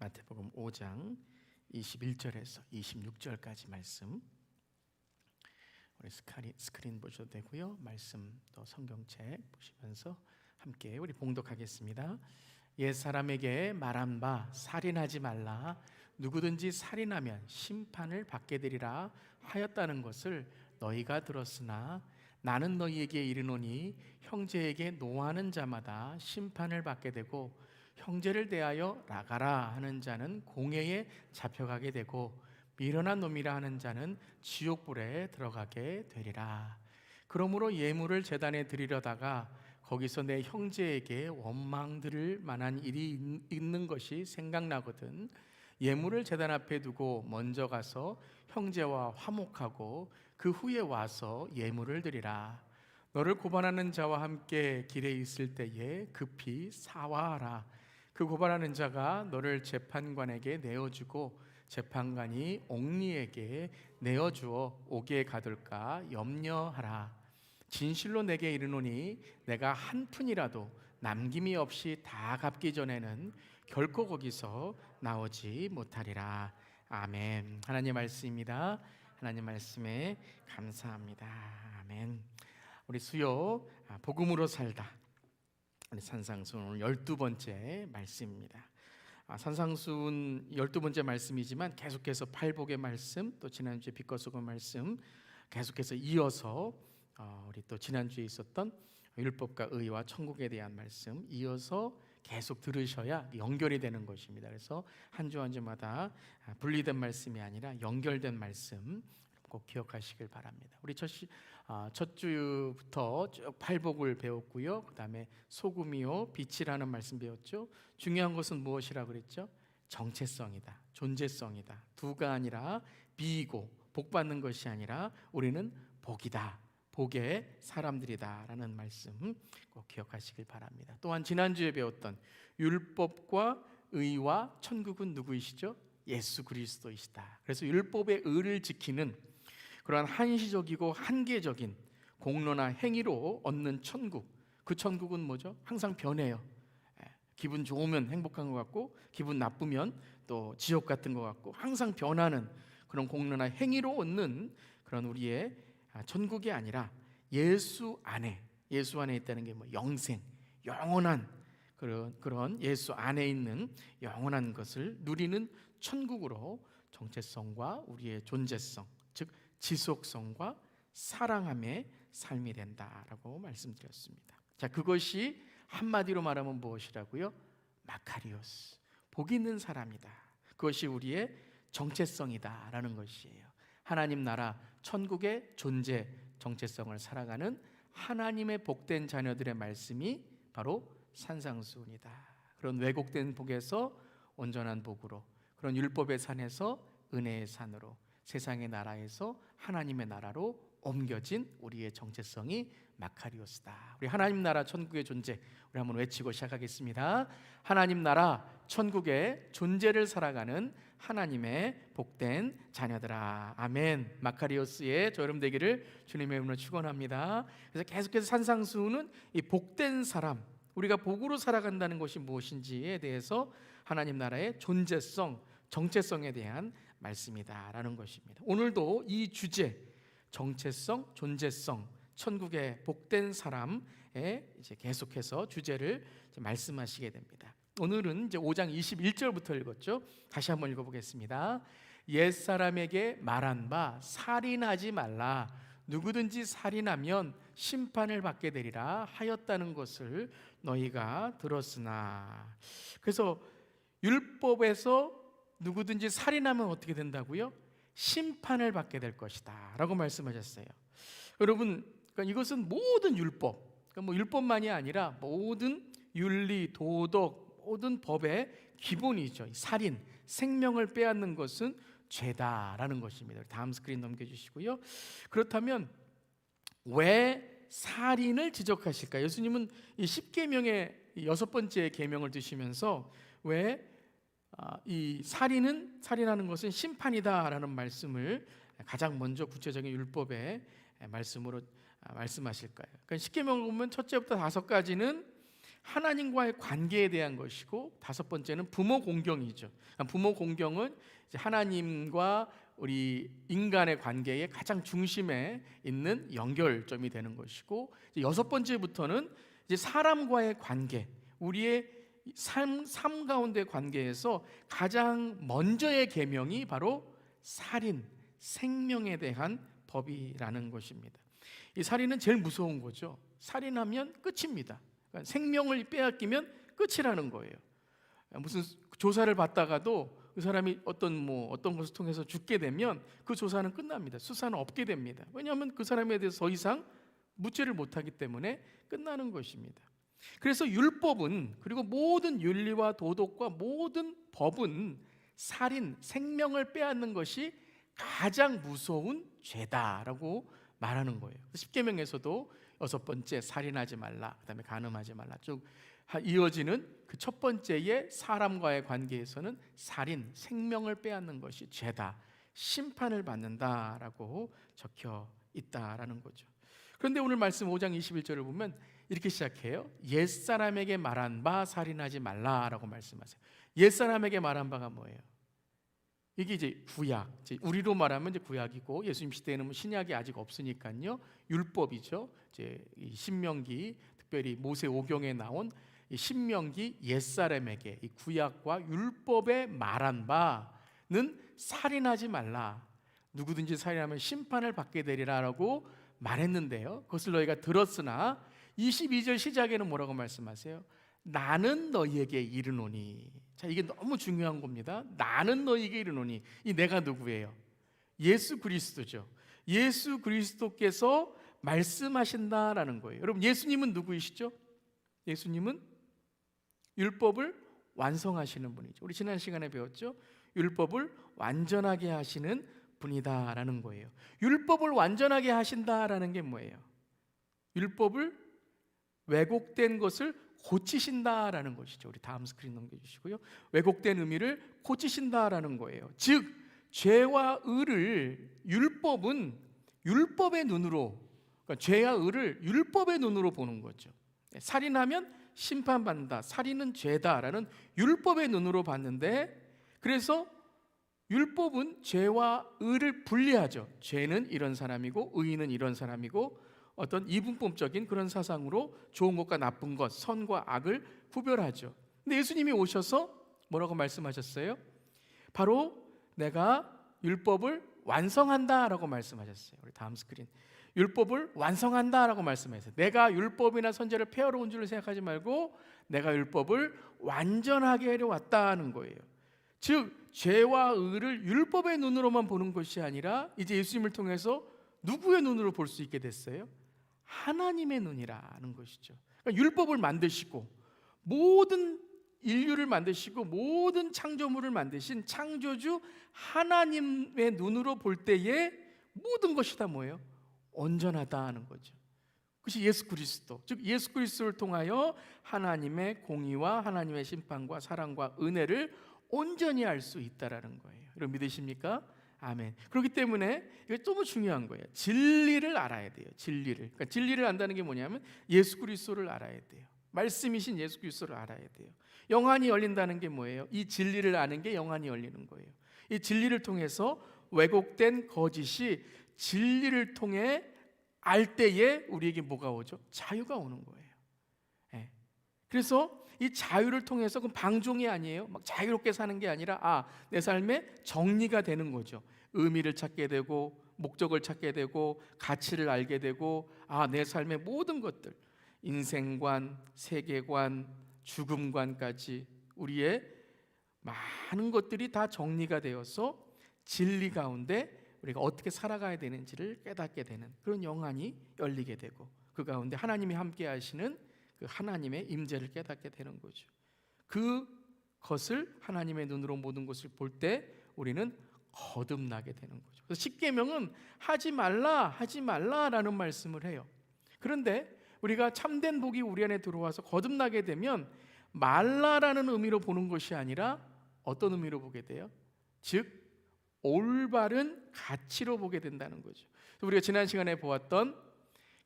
마태복음 5장 21절에서 26절까지 말씀, 우리 스크린 보셔도 되고요, 말씀 또 성경책 보시면서 함께 우리 봉독하겠습니다. 옛 사람에게 말한 바 살인하지 말라, 누구든지 살인하면 심판을 받게 되리라 하였다는 것을 너희가 들었으나 나는 너희에게 이르노니 형제에게 노하는 자마다 심판을 받게 되고 형제를 대하여 나가라 하는 자는 공회에 잡혀가게 되고 미련한 놈이라 하는 자는 지옥불에 들어가게 되리라. 그러므로 예물을 제단에 드리려다가 거기서 내 형제에게 원망 들을 만한 일이 있는 것이 생각나거든 예물을 제단 앞에 두고 먼저 가서 형제와 화목하고 그 후에 와서 예물을 드리라. 너를 고발하는 자와 함께 길에 있을 때에 급히 사화하라. 그 고발하는 자가 너를 재판관에게 내어주고 재판관이 옥리에게 내어주어 옥에 가둘까 염려하라. 진실로 내게 이르노니 내가 한 푼이라도 남김이 없이 다 갚기 전에는 결코 거기서 나오지 못하리라. 아멘. 하나님 말씀입니다. 하나님 말씀에 감사합니다. 아멘. 우리 수요 복음으로 살다, 우리 산상수훈 오늘 12번째 말씀입니다. 산상수훈 12번째 말씀이지만 계속해서 팔복의 말씀, 또 지난주에 빛과 소금 말씀 계속해서 이어서 우리 또 지난주에 있었던 율법과 의와 천국에 대한 말씀 이어서 계속 들으셔야 연결이 되는 것입니다. 그래서 한 주 한 주마다 분리된 말씀이 아니라 연결된 말씀 꼭 기억하시길 바랍니다. 우리 첫 주부터 쭉 팔복을 배웠고요, 그 다음에 소금이요 빛이라는 말씀 배웠죠. 중요한 것은 무엇이라고 그랬죠? 정체성이다, 존재성이다. 두가 아니라 비이고 복받는 것이 아니라 우리는 복이다, 복의 사람들이다 라는 말씀 꼭 기억하시길 바랍니다. 또한 지난주에 배웠던 율법과 의와 천국은 누구이시죠? 예수 그리스도이시다. 그래서 율법의 의를 지키는 그러한 한시적이고 한계적인 공로나 행위로 얻는 천국, 그 천국은 뭐죠? 항상 변해요. 기분 좋으면 행복한 것 같고 기분 나쁘면 또 지옥 같은 것 같고 항상 변하는 그런 공로나 행위로 얻는 그런 우리의 천국이 아니라 예수 안에 있다는 게 뭐 영생, 영원한 그런 예수 안에 있는 영원한 것을 누리는 천국으로 정체성과 우리의 존재성, 즉 지속성과 사랑함의 삶이 된다라고 말씀드렸습니다. 자, 그것이 한마디로 말하면 무엇이라고요? 마카리오스, 복 있는 사람이다. 그것이 우리의 정체성이다라는 것이에요. 하나님 나라 천국의 존재 정체성을 살아가는 하나님의 복된 자녀들의 말씀이 바로 산상수훈이다. 그런 왜곡된 복에서 온전한 복으로, 그런 율법의 산에서 은혜의 산으로, 세상의 나라에서 하나님의 나라로 옮겨진 우리의 정체성이 마카리오스다. 우리 하나님 나라 천국의 존재, 우리 한번 외치고 시작하겠습니다. 하나님 나라 천국의 존재를 살아가는 하나님의 복된 자녀들아. 아멘. 마카리오스의 저 여러분 되기를 주님의 이름으로 축원합니다. 그래서 계속해서 산상수훈은 이 복된 사람, 우리가 복으로 살아간다는 것이 무엇인지에 대해서 하나님 나라의 존재성, 정체성에 대한 말씀이다라는 것입니다. 오늘도 이 주제, 정체성, 존재성, 천국의 복된 사람에 이제 계속해서 주제를 이제 말씀하시게 됩니다. 오늘은 이제 5장 21절부터 읽었죠. 다시 한번 읽어보겠습니다. 옛 사람에게 말한 바 살인하지 말라, 누구든지 살인하면 심판을 받게 되리라 하였다는 것을 너희가 들었으나. 그래서 율법에서 누구든지 살인하면 어떻게 된다고요? 심판을 받게 될 것이다 라고 말씀하셨어요. 여러분, 그러니까 이것은 모든 율법, 그러니까 뭐 율법만이 아니라 모든 윤리, 도덕, 모든 법의 기본이죠. 살인, 생명을 빼앗는 것은 죄다라는 것입니다. 다음 스크린 넘겨주시고요. 그렇다면 왜 살인을 지적하실까? 예수님은 이 십계명의 6번째 계명을 드시면서 왜 이 살인하는 것은 심판이다라는 말씀을 가장 먼저 구체적인 율법의 말씀으로 말씀하실까요? 그러니까 십계명을 보면 첫째부터 5가지는 하나님과의 관계에 대한 것이고, 다섯 번째는 부모 공경이죠. 부모 공경은 이제 하나님과 우리 인간의 관계의 가장 중심에 있는 연결점이 되는 것이고, 이제 여섯 번째부터는 이제 사람과의 관계, 우리의 삶 가운데 관계에서 가장 먼저의 계명이 바로 살인, 생명에 대한 법이라는 것입니다. 이 살인은 제일 무서운 거죠. 살인하면 끝입니다. 그러니까 생명을 빼앗기면 끝이라는 거예요. 무슨 조사를 받다가도 그 사람이 어떤 것을 통해서 죽게 되면 그 조사는 끝납니다. 수사는 없게 됩니다. 왜냐하면 그 사람에 대해서 더 이상 묻지를 못하기 때문에 끝나는 것입니다. 그래서 율법은, 그리고 모든 윤리와 도덕과 모든 법은 살인, 생명을 빼앗는 것이 가장 무서운 죄다라고 말하는 거예요. 십계명에서도 여섯 번째 살인하지 말라, 그다음에 간음하지 말라 쭉 이어지는 그 첫 번째의 사람과의 관계에서는 살인, 생명을 빼앗는 것이 죄다, 심판을 받는다라고 적혀 있다라는 거죠. 그런데 오늘 말씀 5장 21절을 보면 이렇게 시작해요. 옛사람에게 말한 바 살인하지 말라라고 말씀하세요. 옛사람에게 말한 바가 뭐예요? 이게 이제 구약, 우리로 말하면 이제 구약이고, 예수님 시대에는 신약이 아직 없으니까요, 율법이죠. 이제 이 신명기, 특별히 모세 오경에 나온 이 신명기 옛사람에게 이 구약과 율법에 말한 바는 살인하지 말라, 누구든지 살인하면 심판을 받게 되리라라고 말했는데요, 그것을 너희가 들었으나 22절 시작에는 뭐라고 말씀하세요? 나는 너희에게 이르노니. 자, 이게 너무 중요한 겁니다. 나는 너희에게 이르노니. 이 내가 누구예요? 예수 그리스도죠. 예수 그리스도께서 말씀하신다라는 거예요. 여러분, 예수님은 누구이시죠? 예수님은 율법을 완성하시는 분이죠. 우리 지난 시간에 배웠죠? 율법을 완전하게 하시는 분이다라는 거예요. 율법을 완전하게 하신다라는 게 뭐예요? 율법을 왜곡된 것을 고치신다라는 것이죠. 우리 다음 스크린 넘겨주시고요. 왜곡된 의미를 고치신다라는 거예요. 즉 죄와 의를 율법은 율법의 눈으로, 그러니까 죄와 의를 율법의 눈으로 보는 거죠. 살인하면 심판받는다, 살인은 죄다라는 율법의 눈으로 봤는데, 그래서 율법은 죄와 의를 분리하죠. 죄는 이런 사람이고 의인은 이런 사람이고, 어떤 이분법적인 그런 사상으로 좋은 것과 나쁜 것, 선과 악을 구별하죠. 근데 예수님이 오셔서 뭐라고 말씀하셨어요? 바로 내가 율법을 완성한다라고 말씀하셨어요. 우리 다음 스크린. 율법을 완성한다라고 말씀하셨어요. 내가 율법이나 선제를 폐하러 온 줄 생각하지 말고 내가 율법을 완전하게 하려 왔다는 거예요. 즉 죄와 의를 율법의 눈으로만 보는 것이 아니라 이제 예수님을 통해서 누구의 눈으로 볼 수 있게 됐어요? 하나님의 눈이라는 것이죠. 그러니까 율법을 만드시고 모든 인류를 만드시고 모든 창조물을 만드신 창조주 하나님의 눈으로 볼 때에 모든 것이 다 뭐예요? 온전하다는 거죠. 그것이 예수 그리스도, 즉 예수 그리스도를 통하여 하나님의 공의와 하나님의 심판과 사랑과 은혜를 온전히 알 수 있다라는 거예요. 여러분 믿으십니까? 아멘. 그렇기 때문에 이게 너무 중요한 거예요. 진리를 알아야 돼요. 진리를. 그러니까 진리를 안다는 게 뭐냐면 예수 그리스도를 알아야 돼요. 말씀이신 예수 그리스도를 알아야 돼요. 영안이 열린다는 게 뭐예요? 이 진리를 아는 게 영안이 열리는 거예요. 이 진리를 통해서 왜곡된 거짓이 진리를 통해 알 때에 우리에게 뭐가 오죠? 자유가 오는 거예요. 네. 그래서 이 자유를 통해서 그 방종이 아니에요. 막 자유롭게 사는 게 아니라 내 삶에 정리가 되는 거죠. 의미를 찾게 되고 목적을 찾게 되고 가치를 알게 되고 내 삶의 모든 것들, 인생관, 세계관, 죽음관까지 우리의 많은 것들이 다 정리가 되어서 진리 가운데 우리가 어떻게 살아가야 되는지를 깨닫게 되는 그런 영안이 열리게 되고, 그 가운데 하나님이 함께 하시는 그 하나님의 임재를 깨닫게 되는 거죠. 그것을 하나님의 눈으로 모든 것을 볼 때 우리는 거듭나게 되는 거죠. 그래서 십계명은 하지 말라라는 말씀을 해요. 그런데 우리가 참된 복이 우리 안에 들어와서 거듭나게 되면 말라라는 의미로 보는 것이 아니라 어떤 의미로 보게 돼요? 즉 올바른 가치로 보게 된다는 거죠. 우리가 지난 시간에 보았던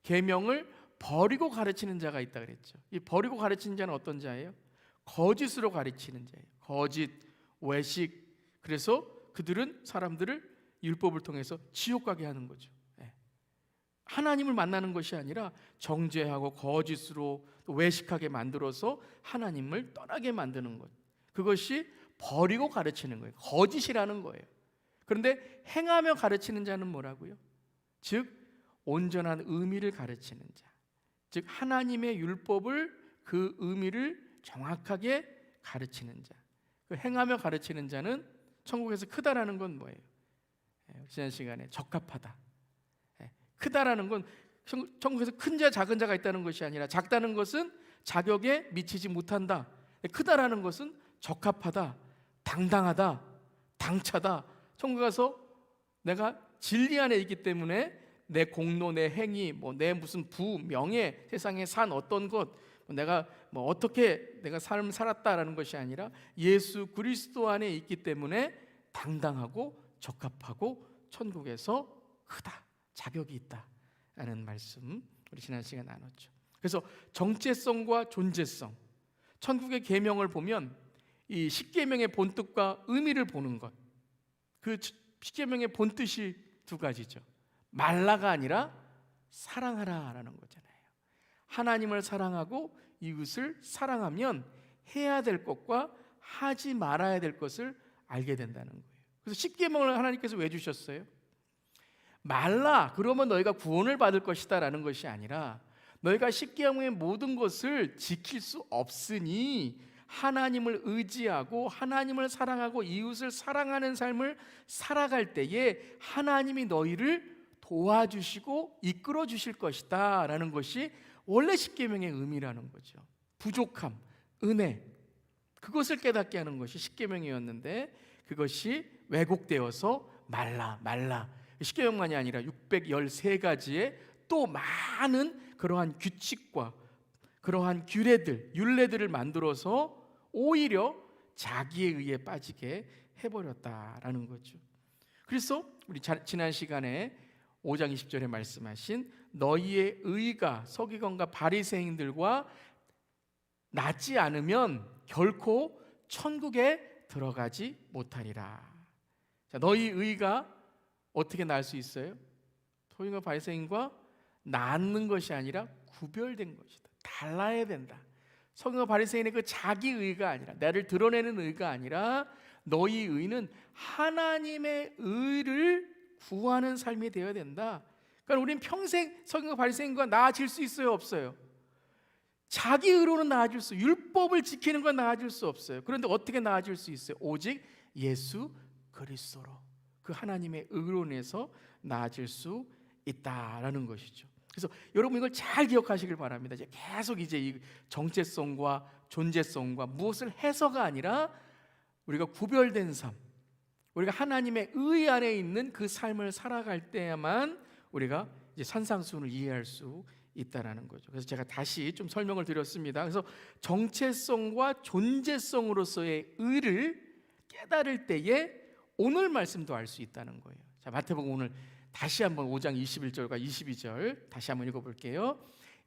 계명을 버리고 가르치는 자가 있다 그랬죠. 이 버리고 가르치는 자는 어떤 자예요? 거짓으로 가르치는 자예요. 거짓, 외식. 그래서 그들은 사람들을 율법을 통해서 지옥 가게 하는 거죠. 하나님을 만나는 것이 아니라 정죄하고 거짓으로 또 외식하게 만들어서 하나님을 떠나게 만드는 것. 그것이 버리고 가르치는 거예요. 거짓이라는 거예요. 그런데 행하며 가르치는 자는 뭐라고요? 즉 온전한 의미를 가르치는 자. 즉 하나님의 율법을 그 의미를 정확하게 가르치는 자. 그 행하며 가르치는 자는 천국에서 크다라는 건 뭐예요? 지난 시간에 적합하다. 크다라는 건 천국에서 큰 자 작은 자가 있다는 것이 아니라 작다는 것은 자격에 미치지 못한다. 크다라는 것은 적합하다, 당당하다, 당차다. 천국 가서 내가 진리 안에 있기 때문에 내 공로, 내 행위, 내 무슨 부, 명예, 세상에 산 어떤 것, 내가 어떻게 내가 삶을 살았다라는 것이 아니라 예수 그리스도 안에 있기 때문에 당당하고 적합하고 천국에서 크다, 자격이 있다라는 말씀 우리 지난 시간에 나눴죠. 그래서 정체성과 존재성, 천국의 계명을 보면 이 십계명의 본뜻과 의미를 보는 것. 그 십계명의 본뜻이 두 가지죠. 말라가 아니라 사랑하라라는 거잖아요. 하나님을 사랑하고 이웃을 사랑하면 해야 될 것과 하지 말아야 될 것을 알게 된다는 거예요. 그래서 십계명을 하나님께서 왜 주셨어요? 말라 그러면 너희가 구원을 받을 것이다 라는 것이 아니라 너희가 십계명의 모든 것을 지킬 수 없으니 하나님을 의지하고 하나님을 사랑하고 이웃을 사랑하는 삶을 살아갈 때에 하나님이 너희를 도와주시고 이끌어 주실 것이다 라는 것이 원래 십계명의 의미라는 거죠. 부족함, 은혜, 그것을 깨닫게 하는 것이 십계명이었는데 그것이 왜곡되어서 말라 십계명만이 아니라 613가지의 또 많은 그러한 규칙과 그러한 규례들, 율례들을 만들어서 오히려 자기에 의해 빠지게 해버렸다라는 거죠. 그래서 우리 지난 시간에 5장 20절에 말씀하신 너희의 의가 서기관과 바리새인들과 낫지 않으면 결코 천국에 들어가지 못하리라. 자, 너희 의가 어떻게 날 수 있어요? 서기관과 바리새인과 낫는 것이 아니라 구별된 것이다. 달라야 된다. 서기관과 바리새인의 그 자기 의가 아니라 나를 드러내는 의가 아니라 너희 의는 하나님의 의를 구하는 삶이 되어야 된다. 그러니까 우리는 평생 서기관과 바리새인과 나아질 수 있어요, 없어요? 자기 의로는 나아질 수, 율법을 지키는 건 나아질 수 없어요. 그런데 어떻게 나아질 수 있어요? 오직 예수 그리스도로 그 하나님의 의로 인해서 나아질 수 있다라는 것이죠. 그래서 여러분 이걸 잘 기억하시길 바랍니다. 이제 계속 이제 이 정체성과 존재성과 무엇을 해서가 아니라 우리가 구별된 삶, 우리가 하나님의 의 안에 있는 그 삶을 살아갈 때야만 우리가 이제 산상수훈을 이해할 수 있다라는 거죠. 그래서 제가 다시 좀 설명을 드렸습니다. 그래서 정체성과 존재성으로서의 의를 깨달을 때에 오늘 말씀도 알 수 있다는 거예요. 자, 마태복음 오늘 다시 한번 5장 21절과 22절 다시 한번 읽어볼게요.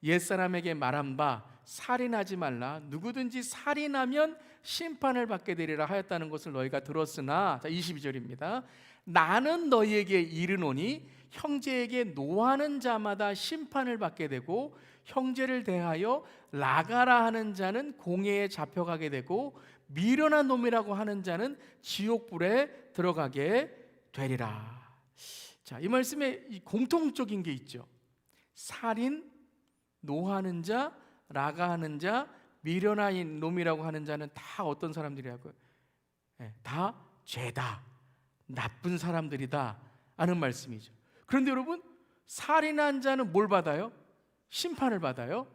옛사람에게 말한 바 살인하지 말라. 누구든지 살인하면 심판을 받게 되리라 하였다는 것을 너희가 들었으나, 자 22절입니다. 나는 너희에게 이르노니 형제에게 노하는 자마다 심판을 받게 되고 형제를 대하여 나가라 하는 자는 공회에 잡혀가게 되고 미련한 놈이라고 하는 자는 지옥불에 들어가게 되리라. 자, 이 말씀에 이 공통적인 게 있죠. 살인, 노하는 자, 라가하는 자, 미련한 놈이라고 하는 자는 다 어떤 사람들이라고요? 다 죄다, 나쁜 사람들이다 하는 말씀이죠. 그런데 여러분, 살인한 자는 뭘 받아요? 심판을 받아요.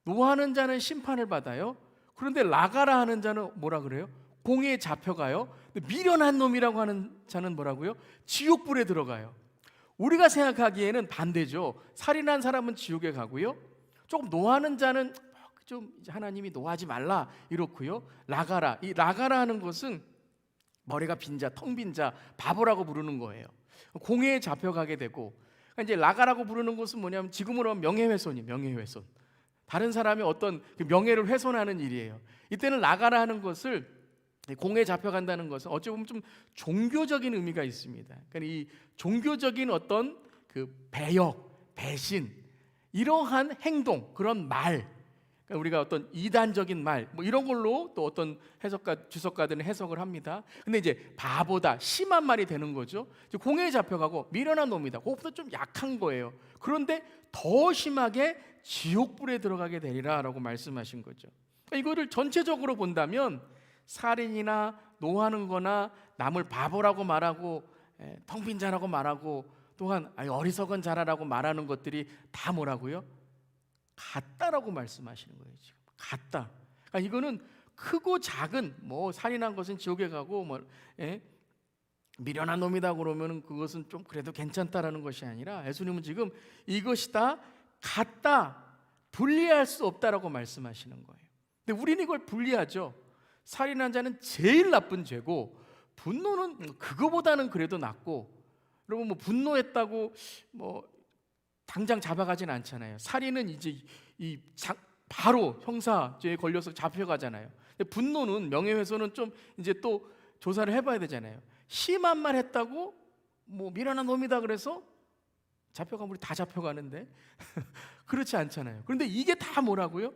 노하는 자는 심판을 받아요. 그런데 라가라 하는 자는 뭐라 그래요? 공회에 잡혀가요. 미련한 놈이라고 하는 자는 뭐라고요? 지옥불에 들어가요. 우리가 생각하기에는 반대죠. 살인한 사람은 지옥에 가고요, 조금 노하는 자는 좀 하나님이 노하지 말라 이렇고요. 라가라, 이 라가라 하는 것은 머리가 빈 자, 텅 빈 자, 바보라고 부르는 거예요. 공회에 잡혀가게 되고, 이제 라가라고 부르는 것은 뭐냐면 지금으로 하면 명예훼손이에요. 명예훼손. 다른 사람의 어떤 그 명예를 훼손하는 일이에요. 이때는 라가라 하는 것을, 공에 잡혀간다는 것은 어찌 보면 좀 종교적인 의미가 있습니다. 그러니까 이 종교적인 어떤 그 배역, 배신, 이러한 행동, 그런 말, 그러니까 우리가 어떤 이단적인 말, 뭐 이런 걸로 또 어떤 주석가들은 해석을 합니다. 근데 이제 바보다, 심한 말이 되는 거죠. 공에 잡혀가고 미련한 놈이다. 그것보다 좀 약한 거예요. 그런데 더 심하게 지옥불에 들어가게 되리라라고 말씀하신 거죠. 그러니까 이거를 전체적으로 본다면 살인이나 노하는 거나 남을 바보라고 말하고 텅 빈 자라고 말하고 또한 어리석은 자라라고 말하는 것들이 다 뭐라고요? 같다라고 말씀하시는 거예요. 지금 같다. 그러니까 이거는 크고 작은, 뭐 살인한 것은 지옥에 가고 뭐 미련한 놈이다 그러면 그것은 좀 그래도 괜찮다라는 것이 아니라 예수님은 지금 이것이 다 같다, 분리할 수 없다라고 말씀하시는 거예요. 근데 우리는 이걸 분리하죠. 살인한 자는 제일 나쁜 죄고 분노는 그거보다는 그래도 낫고, 여러분 뭐 분노했다고 뭐 당장 잡아가진 않잖아요. 살인은 이제 바로 형사죄에 걸려서 잡혀가잖아요. 근데 분노는, 명예훼손은 좀 이제 또 조사를 해봐야 되잖아요. 심한 말 했다고 뭐 미련한 놈이다 그래서 잡혀가면 우리 다 잡혀가는데 그렇지 않잖아요. 그런데 이게 다 뭐라고요?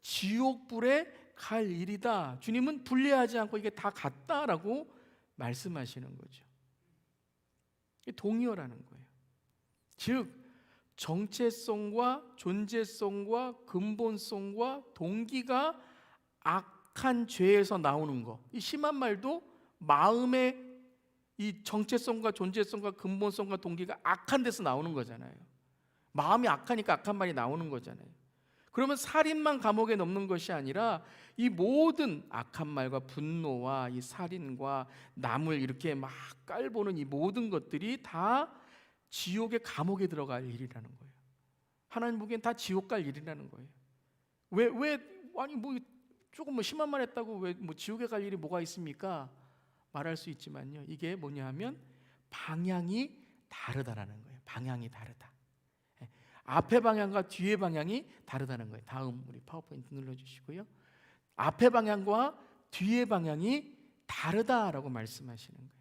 지옥불에 갈 일이다. 주님은 분리하지 않고 이게 다 같다라고 말씀하시는 거죠. 이게 동의어라는 거예요. 즉 정체성과 존재성과 근본성과 동기가 악한 죄에서 나오는 거, 이 심한 말도 마음의 이 정체성과 존재성과 근본성과 동기가 악한 데서 나오는 거잖아요. 마음이 악하니까 악한 말이 나오는 거잖아요. 그러면 살인만 감옥에 넣는 것이 아니라 이 모든 악한 말과 분노와 이 살인과 남을 이렇게 막 깔보는 이 모든 것들이 다 지옥의 감옥에 들어갈 일이라는 거예요. 하나님 보기엔 다 지옥 갈 일이라는 거예요. 왜 아니 뭐 조금 뭐 심한 말 했다고 왜 뭐 지옥에 갈 일이 뭐가 있습니까? 말할 수 있지만요. 이게 뭐냐 하면 방향이 다르다라는 거예요. 방향이 다르다. 앞에 방향과 뒤에 방향이 다르다는 거예요. 다음 우리 파워포인트 눌러주시고요. 앞에 방향과 뒤에 방향이 다르다라고 말씀하시는 거예요.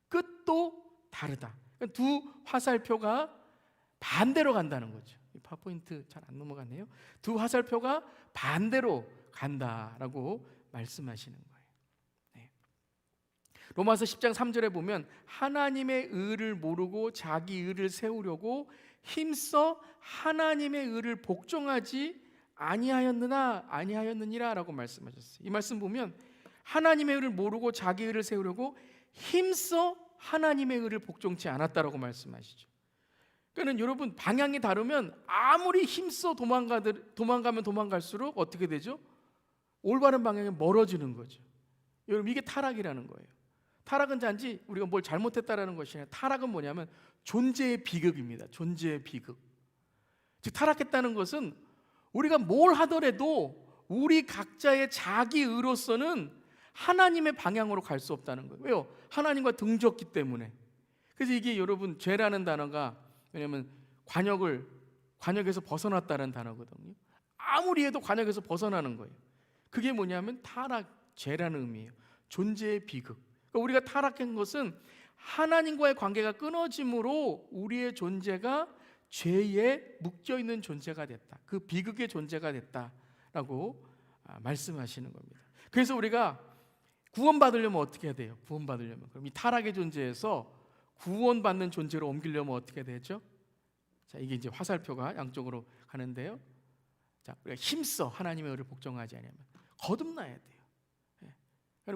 끝도 다르다. 두 화살표가 반대로 간다는 거죠. 파워포인트 잘 안 넘어가네요. 두 화살표가 반대로 간다라고 말씀하시는 거예요. 로마서 10장 3절에 보면 하나님의 의를 모르고 자기 의를 세우려고 힘써 하나님의 의를 복종하지 아니하였느니라 라고 말씀하셨어요. 이 말씀 보면 하나님의 의를 모르고 자기 의를 세우려고 힘써 하나님의 의를 복종치 않았다라고 말씀하시죠. 그러니까 여러분 방향이 다르면 아무리 힘써 도망가면 도망갈수록 어떻게 되죠? 올바른 방향에 멀어지는 거죠. 여러분 이게 타락이라는 거예요. 타락은 단지 우리가 뭘 잘못했다라는 것이 아니라 타락은 뭐냐면 존재의 비극입니다. 존재의 비극. 즉 타락했다는 것은 우리가 뭘 하더라도 우리 각자의 자기 의로서는 하나님의 방향으로 갈 수 없다는 거예요. 왜요? 하나님과 등졌기 때문에. 그래서 이게 여러분 죄라는 단어가 왜냐하면 관역에서 벗어났다는 단어거든요. 아무리 해도 관역에서 벗어나는 거예요. 그게 뭐냐면 타락, 죄라는 의미예요. 존재의 비극. 그러니까 우리가 타락한 것은 하나님과의 관계가 끊어짐으로 우리의 존재가 죄에 묶여있는 존재가 됐다. 그 비극의 존재가 됐다라고 말씀하시는 겁니다. 그래서 우리가 구원받으려면 어떻게 해야 돼요? 구원받으려면 그럼 이 타락의 존재에서 구원받는 존재로 옮기려면 어떻게 되죠? 자, 이게 이제 화살표가 양쪽으로 가는데요. 자, 우리가 힘써 하나님의 의를 복종하지 않으면 거듭나야 돼요.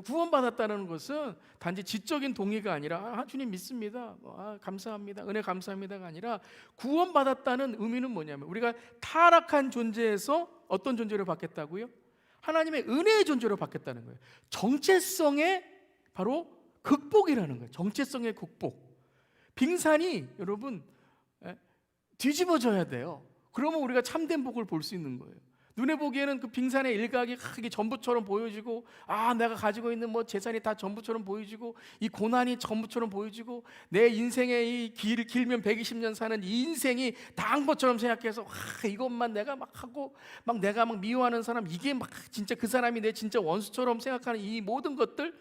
구원받았다는 것은 단지 지적인 동의가 아니라 주님 믿습니다, 감사합니다, 은혜 감사합니다가 아니라 구원받았다는 의미는 뭐냐면 우리가 타락한 존재에서 어떤 존재로 바뀌었다고요? 하나님의 은혜의 존재로 바뀌었다는 거예요. 정체성의 바로 극복이라는 거예요. 정체성의 극복. 빙산이 여러분 뒤집어져야 돼요. 그러면 우리가 참된 복을 볼 수 있는 거예요. 눈에 보기에는 그 빙산의 일각이 크게 전부처럼 보여지고, 내가 가지고 있는 뭐 재산이 다 전부처럼 보여지고, 이 고난이 전부처럼 보여지고, 내 인생의 이 길면 120년 사는 이 인생이 다한 것처럼 생각해서 이것만 내가 막 하고, 막 내가 막 미워하는 사람, 이게 막 진짜 그 사람이 내 진짜 원수처럼 생각하는 이 모든 것들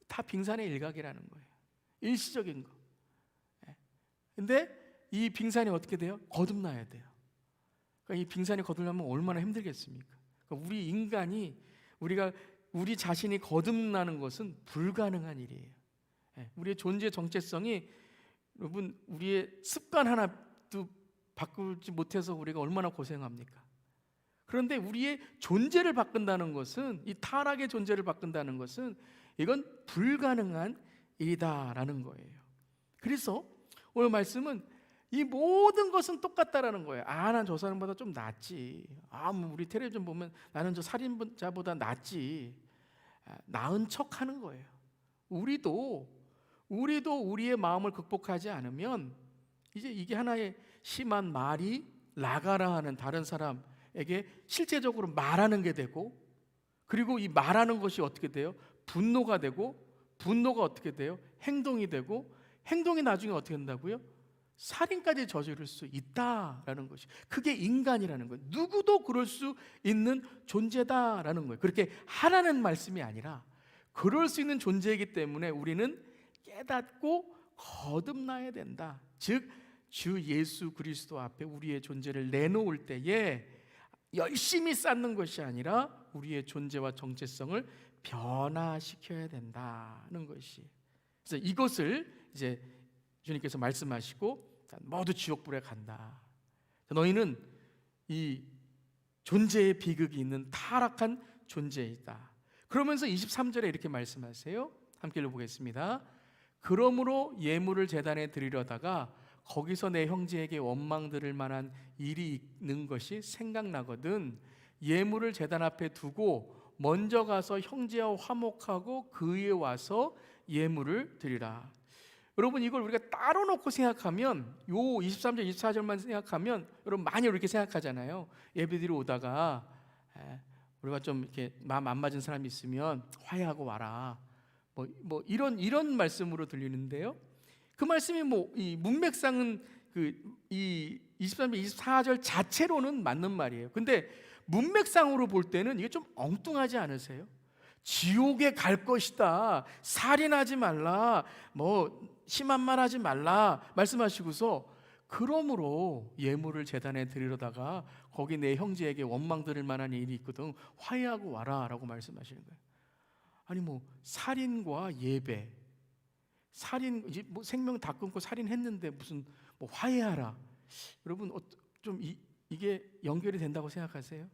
다 빙산의 일각이라는 거예요. 일시적인 거. 근데 이 빙산이 어떻게 돼요? 거듭나야 돼요. 그러니까 이 빙산이 거듭나면 얼마나 힘들겠습니까? 그러니까 우리 인간이 우리 자신이 거듭나는 것은 불가능한 일이에요. 우리의 존재 정체성이, 여러분, 우리의 습관 하나도 바꾸지 못해서 우리가 얼마나 고생합니까? 그런데 우리의 존재를 바꾼다는 것은, 이 타락의 존재를 바꾼다는 것은 이건 불가능한 일이다라는 거예요. 그래서 오늘 말씀은 이 모든 것은 똑같다라는 거예요. 난 저 사람보다 좀 낫지. 뭐 우리 텔레비전 보면 나는 저 살인자보다 낫지. 나은 척 하는 거예요. 우리도 우리의 마음을 극복하지 않으면 이제 이게 하나의 심한 말이 나가라 하는 다른 사람에게 실제적으로 말하는 게 되고, 그리고 이 말하는 것이 어떻게 돼요? 분노가 되고, 분노가 어떻게 돼요? 행동이 되고, 행동이 나중에 어떻게 된다고요? 살인까지 저지를 수 있다라는 것이, 그게 인간이라는 거예요. 누구도 그럴 수 있는 존재다라는 거예요. 그렇게 하라는 말씀이 아니라 그럴 수 있는 존재이기 때문에 우리는 깨닫고 거듭나야 된다. 즉, 주 예수 그리스도 앞에 우리의 존재를 내놓을 때에 열심히 쌓는 것이 아니라 우리의 존재와 정체성을 변화시켜야 된다는 것이. 그래서 이것을 이제 주님께서 말씀하시고, 모두 지옥불에 간다. 너희는 이 존재의 비극이 있는 타락한 존재이다. 그러면서 23절에 이렇게 말씀하세요. 함께 읽어보겠습니다. 그러므로 예물을 제단에 드리려다가 거기서 내 형제에게 원망 들을 만한 일이 있는 것이 생각나거든 예물을 제단 앞에 두고 먼저 가서 형제와 화목하고 그 위에 와서 예물을 드리라. 여러분, 이걸 우리가 따로 놓고 생각하면, 요 23절 24절만 생각하면 여러분 많이 이렇게 생각하잖아요. 예배드리러 오다가 우리가 좀 이렇게 마음 안 맞은 사람이 있으면 화해하고 와라, 뭐 이런 말씀으로 들리는데요. 그 말씀이 이 문맥상은 이 23절 24절 자체로는 맞는 말이에요. 근데 문맥상으로 볼 때는 이게 좀 엉뚱하지 않으세요? 지옥에 갈 것이다, 살인하지 말라, 심한 말 하지 말라 말씀하시고서, 그러므로 예물을 제단에 드리려다가 거기 내 형제에게 원망 들을 만한 일이 있거든 화해하고 와라 라고 말씀하시는 거예요. 아니 살인과 예배, 생명 다 끊고 살인했는데 무슨 화해하라. 여러분, 좀 이게 연결이 된다고 생각하세요?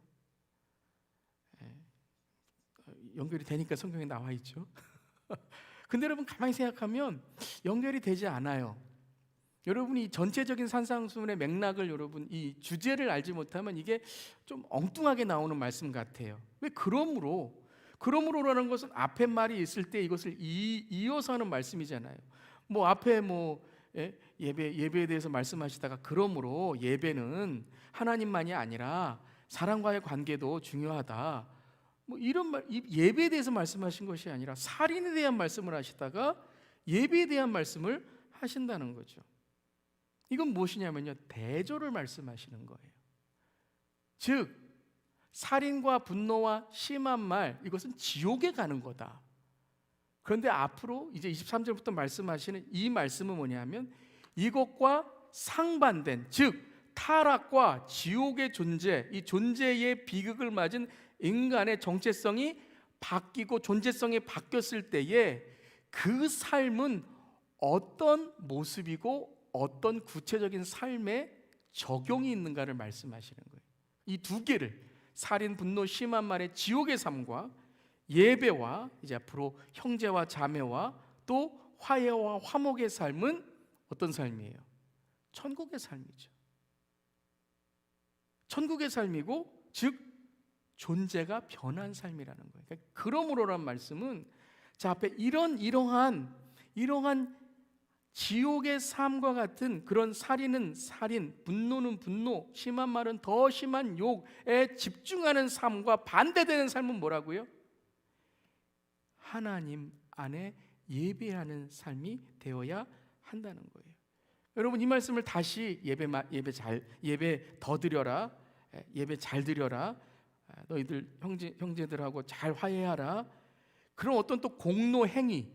연결이 되니까 성경에 나와 있죠. 근데 여러분 가만히 생각하면 연결이 되지 않아요. 여러분이 전체적인 산상수훈의 맥락을, 여러분 이 주제를 알지 못하면 이게 좀 엉뚱하게 나오는 말씀 같아요. 왜 그러므로라는 것은 앞에 말이 있을 때 이것을 이어서 하는 말씀이잖아요. 앞에 예배에 대해서 말씀하시다가 그러므로 예배는 하나님만이 아니라 사람과의 관계도 중요하다, 이런 말, 예배에 대해서 말씀하신 것이 아니라 살인에 대한 말씀을 하시다가 예배에 대한 말씀을 하신다는 거죠. 이건 무엇이냐면요, 대조를 말씀하시는 거예요. 즉, 살인과 분노와 심한 말, 이것은 지옥에 가는 거다. 그런데 앞으로 이제 23절부터 말씀하시는 이 말씀은 뭐냐면, 이것과 상반된, 즉 타락과 지옥의 존재, 이 존재의 비극을 맞은 인간의 정체성이 바뀌고 존재성이 바뀌었을 때에 그 삶은 어떤 모습이고 어떤 구체적인 삶에 적용이 있는가를 말씀하시는 거예요. 이 두 개를, 살인, 분노, 심한 말의 지옥의 삶과 예배와 이제 앞으로 형제와 자매와 또 화해와 화목의 삶은 어떤 삶이에요? 천국의 삶이죠. 천국의 삶이고, 즉 존재가 변한 삶이라는 거예요. 그러니까 그러므로란 말씀은, 자 앞에 이러한 지옥의 삶과 같은 그런 살인은 살인, 분노는 분노, 심한 말은 더 심한 욕에 집중하는 삶과 반대되는 삶은 뭐라고요? 하나님 안에 예배하는 삶이 되어야 한다는 거예요. 여러분, 이 말씀을 다시 예배 더 드려라, 예배 잘 드려라, 너희들 형제들하고 잘 화해하라, 그런 어떤 또 공로 행위,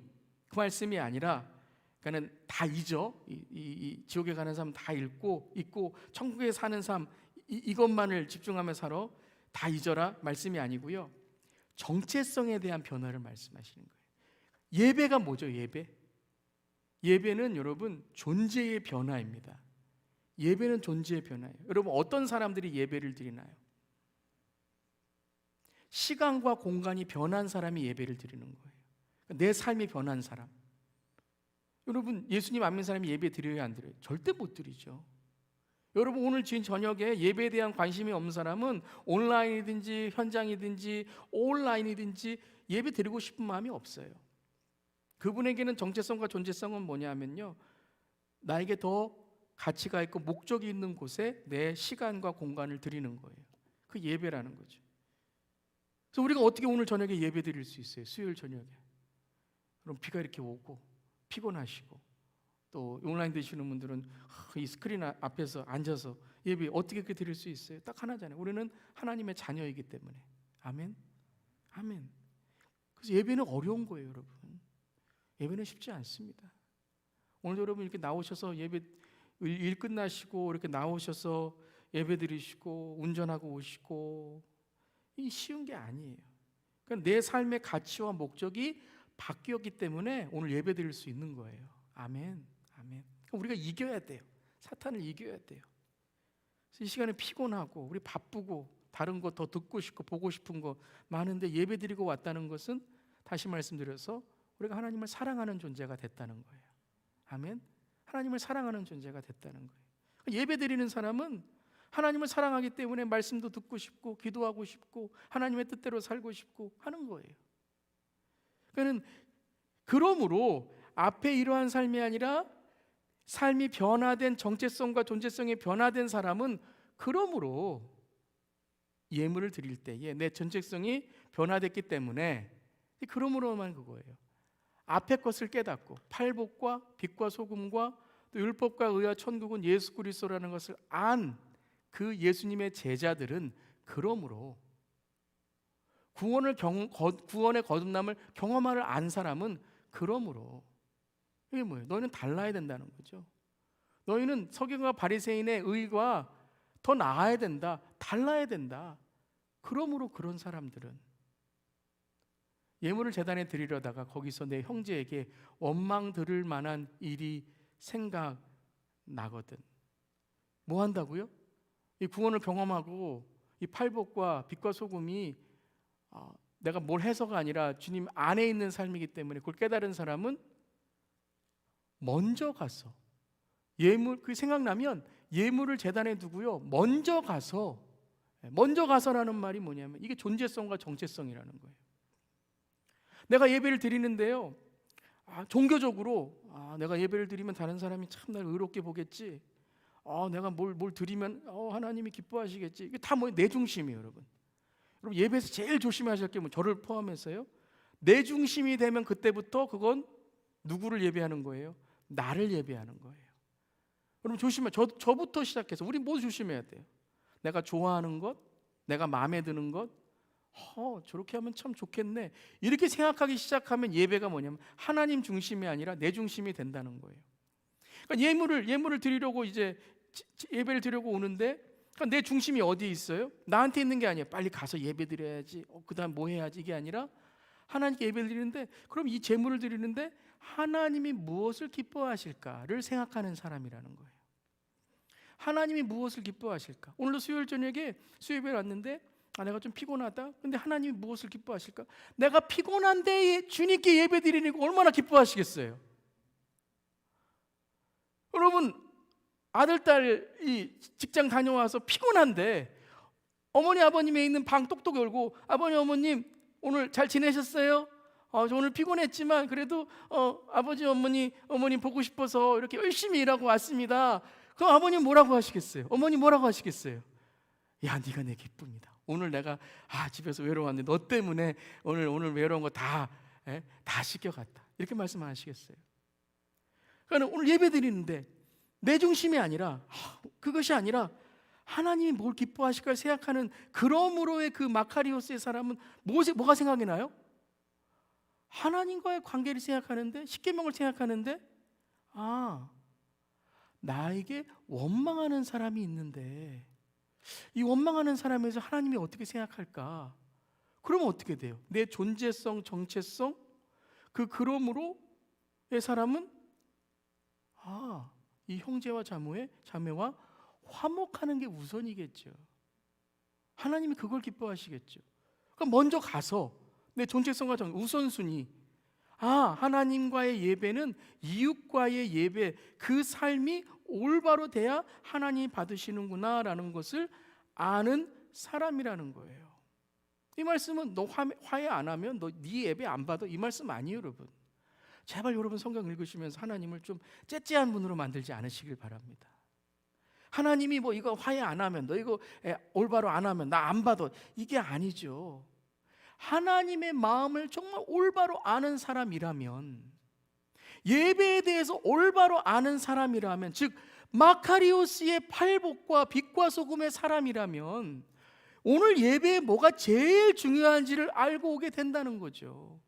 그 말씀이 아니라, 그러니까는 다 잊어. 이 지옥에 가는 삶 다 잊고 천국에 사는 삶 이것만을 집중하며 살아. 다 잊어라 말씀이 아니고요. 정체성에 대한 변화를 말씀하시는 거예요. 예배가 뭐죠? 예배는 여러분 존재의 변화입니다. 예배는 존재의 변화예요. 여러분, 어떤 사람들이 예배를 드리나요? 시간과 공간이 변한 사람이 예배를 드리는 거예요. 내 삶이 변한 사람. 여러분, 예수님 안 믿는 사람이 예배 드려야 안 드려요? 절대 못 드리죠. 여러분, 오늘 저녁에 예배에 대한 관심이 없는 사람은 온라인이든지 현장이든지 온라인이든지 예배 드리고 싶은 마음이 없어요. 그분에게는 정체성과 존재성은 뭐냐면요, 나에게 더 가치가 있고 목적이 있는 곳에 내 시간과 공간을 드리는 거예요. 그 예배라는 거죠. 그래서 우리가 어떻게 오늘 저녁에 예배 드릴 수 있어요? 수요일 저녁에. 그럼 비가 이렇게 오고 피곤하시고 또 온라인 되시는 분들은 이 스크린 앞에서 앉아서 예배 어떻게 그렇게 드릴 수 있어요? 딱 하나잖아요. 우리는 하나님의 자녀이기 때문에. 아멘. 아멘. 그래서 예배는 어려운 거예요, 여러분. 예배는 쉽지 않습니다. 오늘 여러분 이렇게 나오셔서 예배 일 끝나시고 이렇게 나오셔서 예배 드리시고 운전하고 오시고, 이 쉬운 게 아니에요. 그러니까 내 삶의 가치와 목적이 바뀌었기 때문에 오늘 예배 드릴 수 있는 거예요. 아멘. 아멘. 우리가 이겨야 돼요. 사탄을 이겨야 돼요. 그래서 이 시간에 피곤하고 우리 바쁘고 다른 거 더 듣고 싶고 보고 싶은 거 많은데 예배 드리고 왔다는 것은 다시 말씀드려서 우리가 하나님을 사랑하는 존재가 됐다는 거예요. 아멘. 하나님을 사랑하는 존재가 됐다는 거예요. 예배 드리는 사람은 하나님을 사랑하기 때문에 말씀도 듣고 싶고 기도하고 싶고 하나님의 뜻대로 살고 싶고 하는 거예요. 그러므로 앞에 이러한 삶이 아니라 삶이 변화된 정체성과 존재성이 변화된 사람은 그러므로 예물을 드릴 때에 내 정체성이 변화됐기 때문에 그러므로만 그거예요. 앞에 것을 깨닫고 팔복과 빛과 소금과 또 율법과 의와 천국은 예수 그리스도라는 것을 안 그 예수님의 제자들은 그러므로 구원의 거듭남을 경험하를 안 사람은 그러므로, 이게 뭐예요? 너희는 달라야 된다는 거죠. 너희는 서기관과 바리새인의 의가 더 나아야 된다, 달라야 된다. 그러므로 그런 사람들은 예물을 제단에 드리려다가 거기서 내 형제에게 원망 들을 만한 일이 생각나거든. 뭐 한다고요? 이 구원을 경험하고 이 팔복과 빛과 소금이 내가 뭘 해서가 아니라 주님 안에 있는 삶이기 때문에 그걸 깨달은 사람은 먼저 가서 예물, 그 생각나면 예물을 제단에 두고요, 먼저 가서라는 말이 뭐냐면 이게 존재성과 정체성이라는 거예요. 내가 예배를 드리는데요, 종교적으로 내가 예배를 드리면 다른 사람이 참 날 의롭게 보겠지, 내가 뭘 드리면 하나님이 기뻐하시겠지, 이게 다 내 중심이에요. 여러분 예배에서 제일 조심하실 게 저를 포함해서요, 내 중심이 되면 그때부터 그건 누구를 예배하는 거예요? 나를 예배하는 거예요. 여러분 조심해. 저부터 시작해서 우리 모두 조심해야 돼요. 내가 좋아하는 것, 내가 마음에 드는 것, 저렇게 하면 참 좋겠네, 이렇게 생각하기 시작하면 예배가 뭐냐면 하나님 중심이 아니라 내 중심이 된다는 거예요. 그러니까 예물을 드리려고 이제 예배를 드리려고 오는데, 그러니까 내 중심이 어디에 있어요? 나한테 있는 게 아니에요. 빨리 가서 예배 드려야지, 그 다음 뭐 해야지, 이게 아니라 하나님께 예배를 드리는데, 그럼 이 제물을 드리는데 하나님이 무엇을 기뻐하실까를 생각하는 사람이라는 거예요. 하나님이 무엇을 기뻐하실까? 오늘도 수요일 저녁에 수요예배를 왔는데 내가 좀 피곤하다. 근데 하나님이 무엇을 기뻐하실까? 내가 피곤한데 주님께 예배 드리니까 얼마나 기뻐하시겠어요? 여러분, 아들, 딸이 직장 다녀와서 피곤한데 어머니 아버님에 있는 방 똑똑 열고, 아버님 어머님 오늘 잘 지내셨어요? 저 오늘 피곤했지만 그래도 아버지 어머니 보고 싶어서 이렇게 열심히 일하고 왔습니다. 그럼 아버님 뭐라고 하시겠어요? 어머니 뭐라고 하시겠어요? 야, 네가 내 기쁨이다. 오늘 내가 집에서 외로웠는데 너 때문에 오늘 외로운 거 다 씻겨갔다. 이렇게 말씀하시겠어요? 그러니까 오늘 예배 드리는데 내 중심이 아니라 그것이 아니라 하나님이 뭘 기뻐하실까 생각하는 그러므로의 그 마카리오스의 사람은 뭐가 생각이 나요? 하나님과의 관계를 생각하는데, 십계명을 생각하는데, 나에게 원망하는 사람이 있는데 이 원망하는 사람에서 하나님이 어떻게 생각할까? 그러면 어떻게 돼요? 내 존재성, 정체성, 그러므로의 사람은 이 형제와 자매와 화목하는 게 우선이겠죠. 하나님이 그걸 기뻐하시겠죠. 그럼 먼저 가서 내 존재성과 우선순위, 하나님과의 예배는 이웃과의 예배, 그 삶이 올바로 돼야 하나님이 받으시는구나 라는 것을 아는 사람이라는 거예요. 이 말씀은 너 화해 안 하면 너 네 예배 안 받아, 이 말씀 아니에요. 여러분, 제발 여러분 성경 읽으시면서 하나님을 좀 째째한 분으로 만들지 않으시길 바랍니다. 하나님이 이거 화해 안 하면, 너 이거 올바로 안 하면 나 안 받아, 이게 아니죠. 하나님의 마음을 정말 올바로 아는 사람이라면, 예배에 대해서 올바로 아는 사람이라면, 즉 마카리오스의 팔복과 빛과 소금의 사람이라면 오늘 예배에 뭐가 제일 중요한지를 알고 오게 된다는 거죠.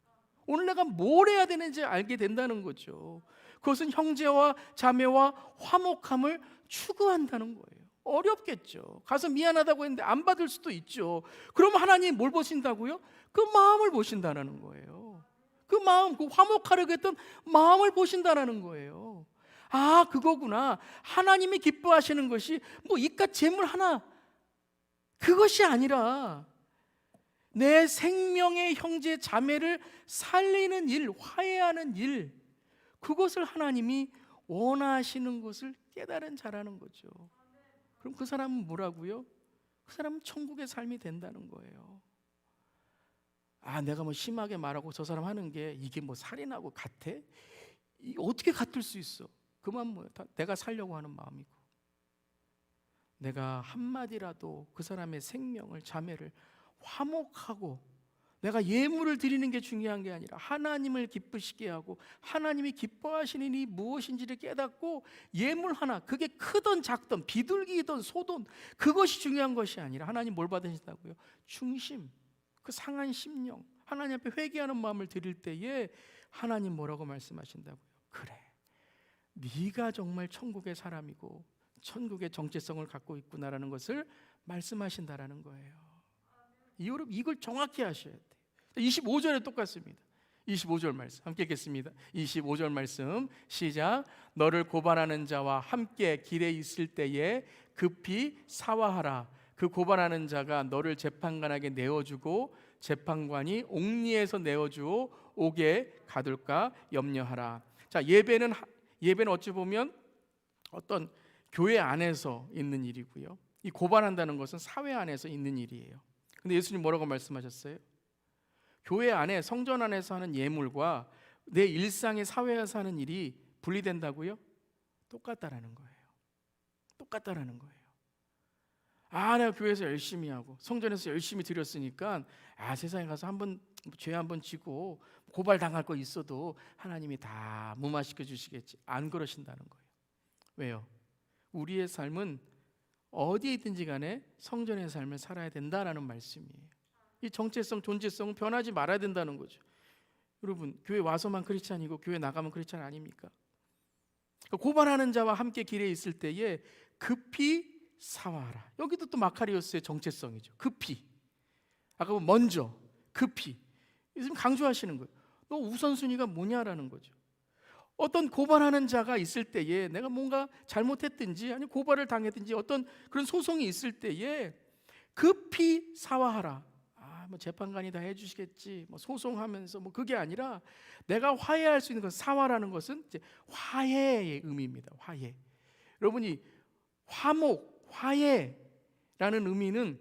오늘 내가 뭘 해야 되는지 알게 된다는 거죠. 그것은 형제와 자매와 화목함을 추구한다는 거예요. 어렵겠죠. 가서 미안하다고 했는데 안 받을 수도 있죠. 그럼 하나님 뭘 보신다고요? 그 마음을 보신다는 거예요. 그 마음, 그 화목하려고 했던 마음을 보신다는 거예요. 그거구나. 하나님이 기뻐하시는 것이 이깟 재물 하나, 그것이 아니라 내 생명의 형제 자매를 살리는 일, 화해하는 일, 그것을 하나님이 원하시는 것을 깨달은 자라는 거죠. 그럼 그 사람은 뭐라고요? 그 사람은 천국의 삶이 된다는 거예요. 내가 심하게 말하고 저 사람 하는 게 이게 살인하고 같아? 어떻게 같을 수 있어? 그만 뭐야. 다 내가 살려고 하는 마음이고, 내가 한마디라도 그 사람의 생명을, 자매를 화목하고, 내가 예물을 드리는 게 중요한 게 아니라 하나님을 기쁘시게 하고 하나님이 기뻐하시는 일이 무엇인지를 깨닫고, 예물 하나, 그게 크든 작든 비둘기든 소든 그것이 중요한 것이 아니라 하나님 뭘 받으신다고요? 중심, 그 상한 심령, 하나님 앞에 회개하는 마음을 드릴 때에 하나님 뭐라고 말씀하신다고요? 그래, 네가 정말 천국의 사람이고 천국의 정체성을 갖고 있구나라는 것을 말씀하신다라는 거예요. 여러분, 이걸 정확히 하셔야 돼요. 25절에 똑같습니다. 25절 말씀 함께 읽겠습니다. 25절 말씀 시작. 너를 고발하는 자와 함께 길에 있을 때에 급히 사화하라. 그 고발하는 자가 너를 재판관에게 내어주고 재판관이 옥리에서 내어주어 옥에 가둘까 염려하라. 자, 예배는 어찌 보면 어떤 교회 안에서 있는 일이고요, 이 고발한다는 것은 사회 안에서 있는 일이에요. 근데 예수님 뭐라고 말씀하셨어요? 교회 안에, 성전 안에서 하는 예물과 내 일상의 사회에서 하는 일이 분리된다고요? 똑같다라는 거예요. 똑같다라는 거예요. 내가 교회에서 열심히 하고 성전에서 열심히 드렸으니까 세상에 가서 죄 한번 지고 고발 당할 거 있어도 하나님이 다 무마시켜 주시겠지. 안 그러신다는 거예요. 왜요? 우리의 삶은 어디에 있든지 간에 성전의 삶을 살아야 된다라는 말씀이에요. 이 정체성, 존재성은 변하지 말아야 된다는 거죠. 여러분, 교회 와서만 크리스찬이고 교회 나가면 크리스찬 아닙니까? 고발하는 자와 함께 길에 있을 때에 급히 사화하라. 여기도 또 마카리오스의 정체성이죠. 급히. 아까 먼저, 급히. 지금 강조하시는 거예요. 너 우선순위가 뭐냐라는 거죠. 어떤 고발하는 자가 있을 때에 내가 뭔가 잘못했든지 아니 고발을 당했든지 어떤 그런 소송이 있을 때에 급히 사화하라. 재판관이 다 해주시겠지, 소송하면서 그게 아니라 내가 화해할 수 있는 것, 사화라는 것은 이제 화해의 의미입니다. 화해. 여러분이 화목, 화해라는 의미는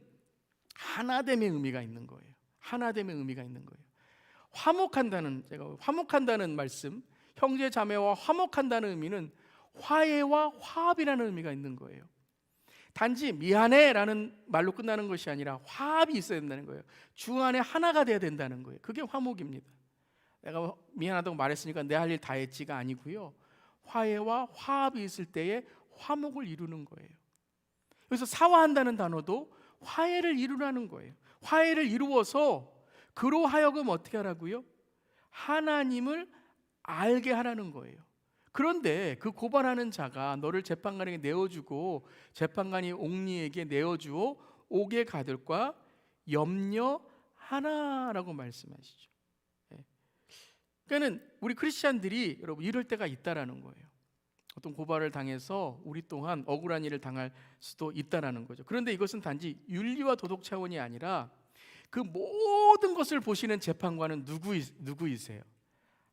하나됨의 의미가 있는 거예요. 하나됨의 의미가 있는 거예요. 제가 화목한다는 말씀, 형제 자매와 화목한다는 의미는 화해와 화합이라는 의미가 있는 거예요. 단지 미안해라는 말로 끝나는 것이 아니라 화합이 있어야 된다는 거예요. 주 안에 하나가 돼야 된다는 거예요. 그게 화목입니다. 내가 미안하다고 말했으니까 내 할 일 다 했지가 아니고요. 화해와 화합이 있을 때에 화목을 이루는 거예요. 그래서 사화한다는 단어도 화해를 이루라는 거예요. 화해를 이루어서 그로 하여금 어떻게 하라고요? 하나님을 알게 하라는 거예요. 그런데 그 고발하는 자가 너를 재판관에게 내어주고 재판관이 옥리에게 내어주어 옥에 가둘까 염려하나라고 말씀하시죠. 그러니까 우리 크리스찬들이 여러분 이럴 때가 있다라는 거예요. 어떤 고발을 당해서 우리 또한 억울한 일을 당할 수도 있다라는 거죠. 그런데 이것은 단지 윤리와 도덕 차원이 아니라 그 모든 것을 보시는 재판관은 누구이세요?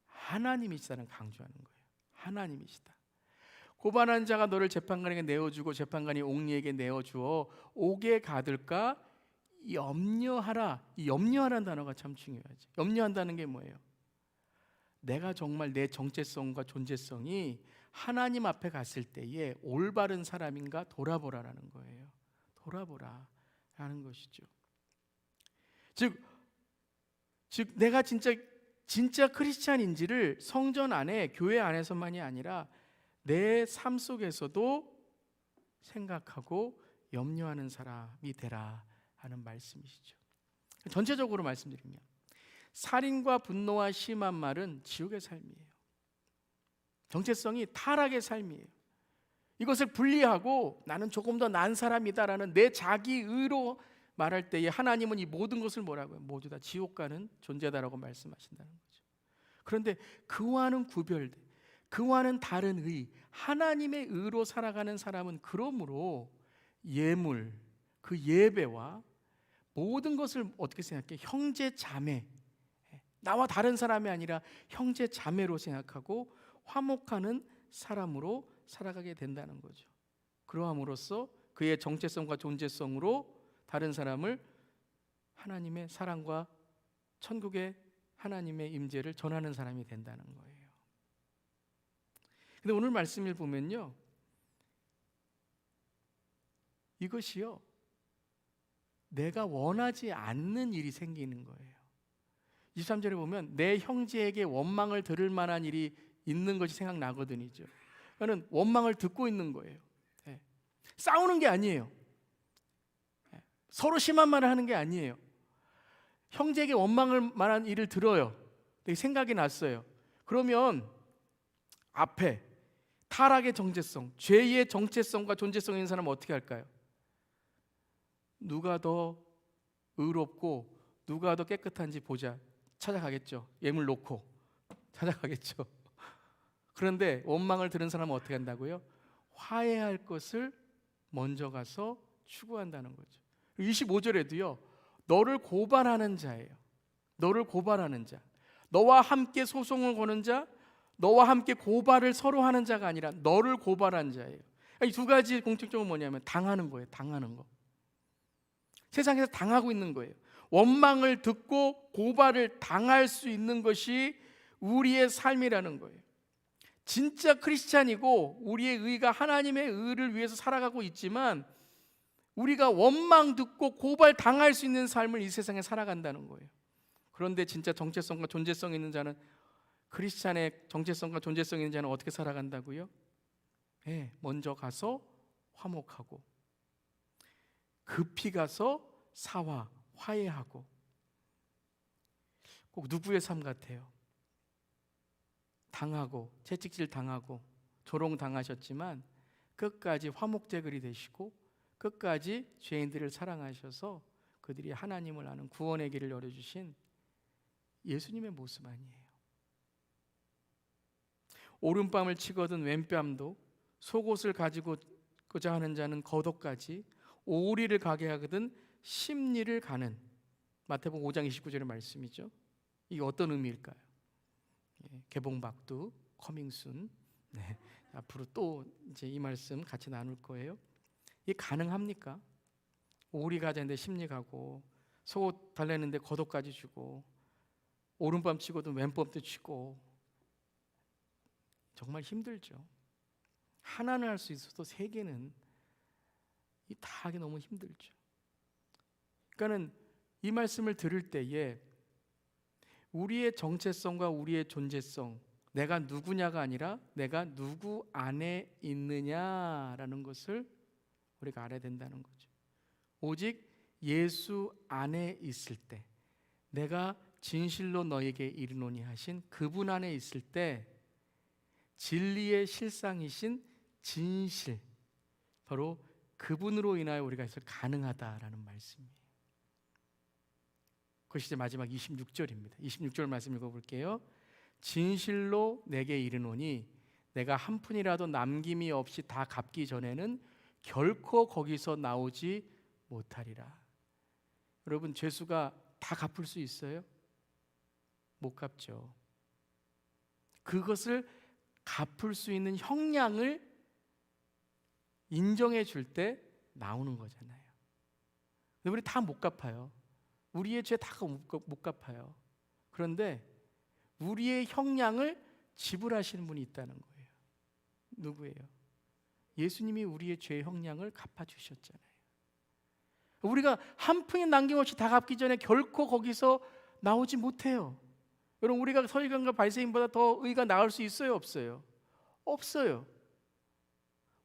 하나님이시다는 강조하는 거예요. 하나님이시다. 고발한 자가 너를 재판관에게 내어주고 재판관이 옥리에게 내어주어 옥에 가둘까 염려하라. 이 염려하라는 단어가 참 중요하지. 염려한다는 게 뭐예요? 내가 정말 내 정체성과 존재성이 하나님 앞에 갔을 때에 올바른 사람인가 돌아보라라는 거예요. 돌아보라 라는 것이죠. 즉 내가 진짜 크리스찬인지를 성전 안에 교회 안에서만이 아니라 내 삶 속에서도 생각하고 염려하는 사람이 되라 하는 말씀이시죠. 전체적으로 말씀드리면 살인과 분노와 심한 말은 지옥의 삶이에요. 정체성이 타락의 삶이에요. 이것을 분리하고 나는 조금 더 나은 사람이다라는 내 자기의로 말할 때에 하나님은 이 모든 것을 뭐라고요? 모두 다 지옥 가는 존재다라고 말씀하신다는 거죠. 그런데 그와는 구별돼, 그와는 다른 의, 하나님의 의로 살아가는 사람은 그러므로 예물, 그 예배와 모든 것을 어떻게 생각해? 형제 자매, 나와 다른 사람이 아니라 형제 자매로 생각하고 화목하는 사람으로 살아가게 된다는 거죠. 그러함으로써 그의 정체성과 존재성으로 다른 사람을 하나님의 사랑과 천국의 하나님의 임재를 전하는 사람이 된다는 거예요. 근데 오늘 말씀을 보면요, 이것이요 내가 원하지 않는 일이 생기는 거예요. 23절에 보면 내 형제에게 원망을 들을 만한 일이 있는 것이 생각나거든요. 그러니까 원망을 듣고 있는 거예요. 싸우는 게 아니에요. 서로 심한 말을 하는 게 아니에요. 형제에게 원망을 만한 일을 들어요. 생각이 났어요. 그러면 앞에 타락의 정체성, 죄의 정체성과 존재성 있는 사람은 어떻게 할까요? 누가 더 의롭고 누가 더 깨끗한지 보자. 찾아가겠죠. 예물 놓고 찾아가겠죠. 그런데 원망을 들은 사람은 어떻게 한다고요? 화해할 것을 먼저 가서 추구한다는 거죠. 25절에도요 너를 고발하는 자예요. 너를 고발하는 자, 너와 함께 소송을 거는 자, 너와 함께 고발을 서로 하는 자가 아니라 너를 고발한 자예요. 이 두 가지 공통점은 뭐냐면 당하는 거예요. 당하는 거. 세상에서 당하고 있는 거예요. 원망을 듣고 고발을 당할 수 있는 것이 우리의 삶이라는 거예요. 진짜 크리스찬이고 우리의 의가 하나님의 의를 위해서 살아가고 있지만 우리가 원망 듣고 고발 당할 수 있는 삶을 이 세상에 살아간다는 거예요. 그런데 진짜 정체성과 존재성 있는 자는, 크리스찬의 정체성과 존재성 있는 자는 어떻게 살아간다고요? 먼저 가서 화목하고 급히 가서 사화, 화해하고. 꼭 누구의 삶 같아요? 당하고 채찍질 당하고 조롱 당하셨지만 끝까지 화목제글이 되시고 끝까지 죄인들을 사랑하셔서 그들이 하나님을 아는 구원의 길을 열어주신 예수님의 모습 아니에요. 오른뺨을 치거든 왼뺨도, 속옷을 가지고자 하는 자는 겉옷까지, 오리를 가게 하거든 심리를 가는, 마태복음 5장 29절의 말씀이죠. 이게 어떤 의미일까요? 개봉박두, 커밍순. 앞으로 또 이제 이 말씀 같이 나눌 거예요. 이게 가능합니까? 오리 가자는데 심리 가고, 속옷 달랬는데 겉옷까지 주고, 오른밤 치고도 왼밤도 치고 정말 힘들죠. 하나는 할 수 있어도 세 개는 다 하기 너무 힘들죠. 그러니까는 이 말씀을 들을 때에 우리의 정체성과 우리의 존재성, 내가 누구냐가 아니라 내가 누구 안에 있느냐라는 것을 우리가 알아야 된다는 거죠. 오직 예수 안에 있을 때, 내가 진실로 너에게 이르노니 하신 그분 안에 있을 때 진리의 실상이신 진실, 바로 그분으로 인하여 우리가 있을 가능하다라는 말씀이에요. 그것이 이제 마지막 26절입니다. 26절 말씀 읽어볼게요. 진실로 내게 이르노니 내가 한 푼이라도 남김이 없이 다 갚기 전에는 결코 거기서 나오지 못하리라. 여러분, 죄수가 다 갚을 수 있어요? 못 갚죠. 그것을 갚을 수 있는 형량을 인정해 줄 때 나오는 거잖아요. 근데 우리 다 못 갚아요. 우리의 죄 다 못 갚아요. 그런데 우리의 형량을 지불하시는 분이 있다는 거예요. 누구예요? 예수님이 우리의 죄 형량을 갚아주셨잖아요. 우리가 한 푼이 남김없이 다 갚기 전에 결코 거기서 나오지 못해요. 여러분, 우리가 서기관과 바리새인보다 더 의가 나을 수 있어요? 없어요? 없어요.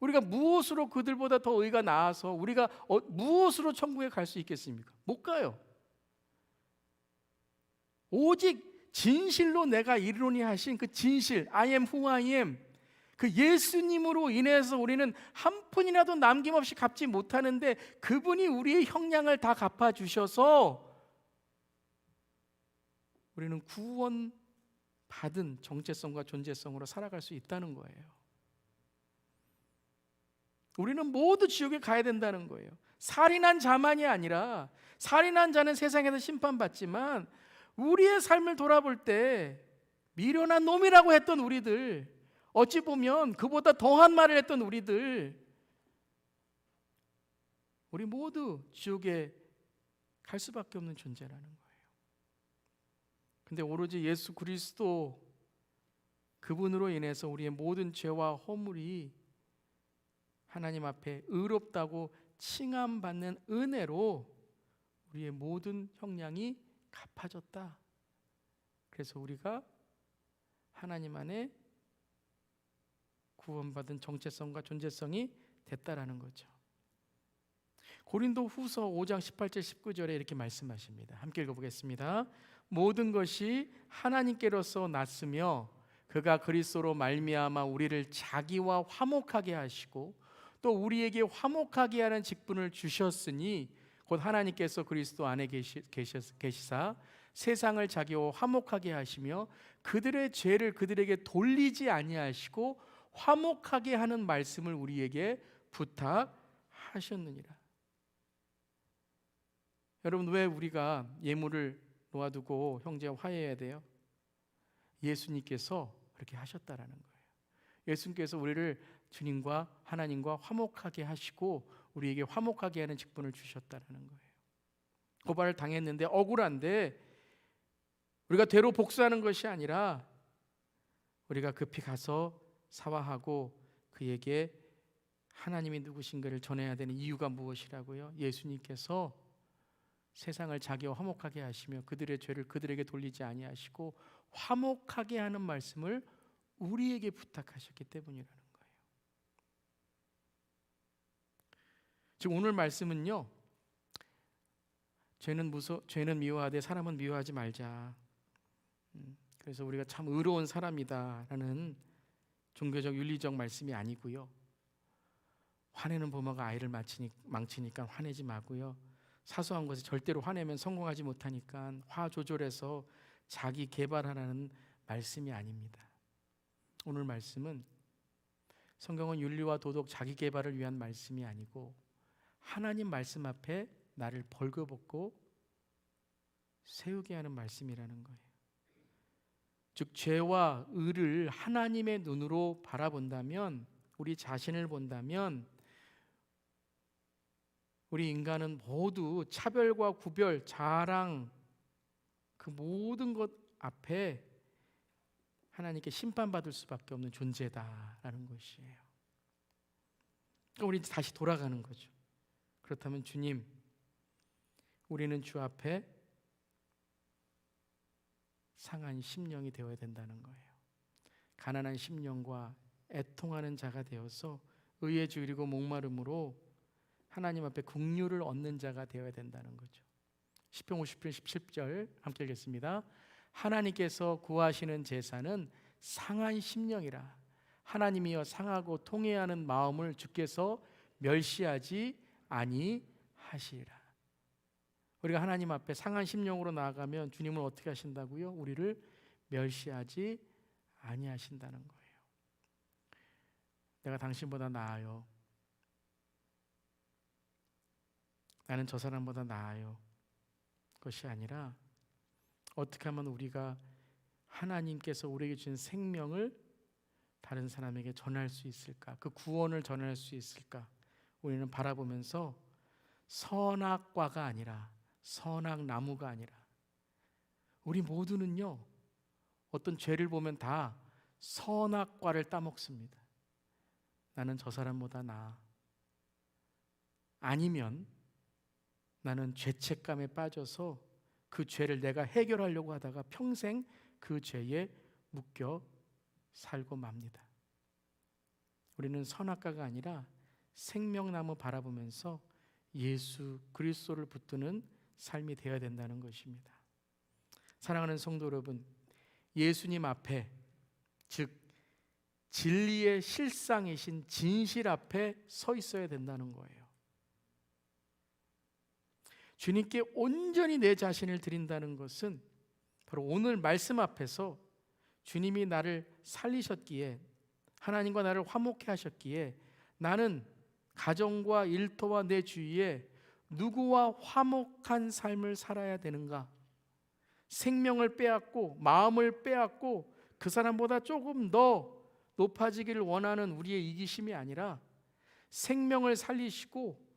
우리가 무엇으로 그들보다 더 의가 나아서 우리가 무엇으로 천국에 갈 수 있겠습니까? 못 가요. 오직 진실로 내가 이르노니 하신 그 진실, I am who I am, 그 예수님으로 인해서 우리는 한 푼이라도 남김없이 갚지 못하는데 그분이 우리의 형량을 다 갚아주셔서 우리는 구원받은 정체성과 존재성으로 살아갈 수 있다는 거예요. 우리는 모두 지옥에 가야 된다는 거예요. 살인한 자만이 아니라, 살인한 자는 세상에서 심판받지만 우리의 삶을 돌아볼 때 미련한 놈이라고 했던 우리들, 어찌 보면 그보다 더한 말을 했던 우리들, 우리 모두 지옥에 갈 수밖에 없는 존재라는 거예요. 근데 오로지 예수 그리스도, 그분으로 인해서 우리의 모든 죄와 허물이 하나님 앞에 의롭다고 칭함받는 은혜로 우리의 모든 형량이 갚아졌다. 그래서 우리가 하나님 안에 구원받은 정체성과 존재성이 됐다라는 거죠. 고린도 후서 5장 18절 19절에 이렇게 말씀하십니다. 함께 읽어보겠습니다. 모든 것이 하나님께로서 났으며 그가 그리스도로 말미암아 우리를 자기와 화목하게 하시고 또 우리에게 화목하게 하는 직분을 주셨으니 곧 하나님께서 그리스도 안에 계시사 세상을 자기와 화목하게 하시며 그들의 죄를 그들에게 돌리지 아니하시고 화목하게 하는 말씀을 우리에게 부탁하셨느니라. 여러분, 왜 우리가 예물을 놓아두고 형제와 화해해야 돼요? 예수님께서 그렇게 하셨다라는 거예요. 예수님께서 우리를 주님과 하나님과 화목하게 하시고 우리에게 화목하게 하는 직분을 주셨다라는 거예요. 고발을 당했는데 억울한데 우리가 되로 복수하는 것이 아니라 우리가 급히 가서 사과하고 그에게 하나님이 누구신가를 전해야 되는 이유가 무엇이라고요? 예수님께서 세상을 자기와 화목하게 하시며 그들의 죄를 그들에게 돌리지 아니하시고 화목하게 하는 말씀을 우리에게 부탁하셨기 때문이라는 거예요. 지금 오늘 말씀은요, 죄는 미워하되 사람은 미워하지 말자. 그래서 우리가 참 의로운 사람이다라는 종교적 윤리적 말씀이 아니고요. 화내는 부모가 아이를 망치니까 화내지 마고요. 사소한 것에 절대로 화내면 성공하지 못하니까 화 조절해서 자기 개발하라는 말씀이 아닙니다. 오늘 말씀은 성경은 윤리와 도덕, 자기 개발을 위한 말씀이 아니고 하나님 말씀 앞에 나를 벌거벗고 세우게 하는 말씀이라는 거예요. 즉 죄와 의를 하나님의 눈으로 바라본다면, 우리 자신을 본다면 우리 인간은 모두 차별과 구별, 자랑, 그 모든 것 앞에 하나님께 심판받을 수밖에 없는 존재다라는 것이에요. 그러니까 우리 다시 돌아가는 거죠. 그렇다면 주님, 우리는 주 앞에 상한 심령이 되어야 된다는 거예요. 가난한 심령과 애통하는 자가 되어서 의에 주리고 목마름으로 하나님 앞에 긍휼을 얻는 자가 되어야 된다는 거죠. 시편 50편 17절 함께 읽겠습니다. 하나님께서 구하시는 제사는 상한 심령이라. 하나님이여 상하고 통회하는 마음을 주께서 멸시하지 아니하시리라. 우리가 하나님 앞에 상한 심령으로 나아가면 주님은 어떻게 하신다고요? 우리를 멸시하지 아니하신다는 거예요. 내가 당신보다 나아요. 나는 저 사람보다 나아요. 그것이 아니라 어떻게 하면 우리가 하나님께서 우리에게 주신 생명을 다른 사람에게 전할 수 있을까? 그 구원을 전할 수 있을까? 우리는 바라보면서 선악과가 아니라 선악나무가 아니라 우리 모두는요 어떤 죄를 보면 다 선악과를 따먹습니다. 나는 저 사람보다 나아. 아니면 나는 죄책감에 빠져서 그 죄를 내가 해결하려고 하다가 평생 그 죄에 묶여 살고 맙니다. 우리는 선악과가 아니라 생명나무 바라보면서 예수 그리스도를 붙드는 삶이 되어야 된다는 것입니다. 사랑하는 성도 여러분, 예수님 앞에, 즉 진리의 실상이신 진실 앞에 서 있어야 된다는 거예요. 주님께 온전히 내 자신을 드린다는 것은 바로 오늘 말씀 앞에서 주님이 나를 살리셨기에, 하나님과 나를 화목케 하셨기에 나는 가정과 일터와 내 주위에 누구와 화목한 삶을 살아야 되는가? 생명을 빼앗고 마음을 빼앗고 그 사람보다 조금 더 높아지기를 원하는 우리의 이기심이 아니라 생명을 살리시고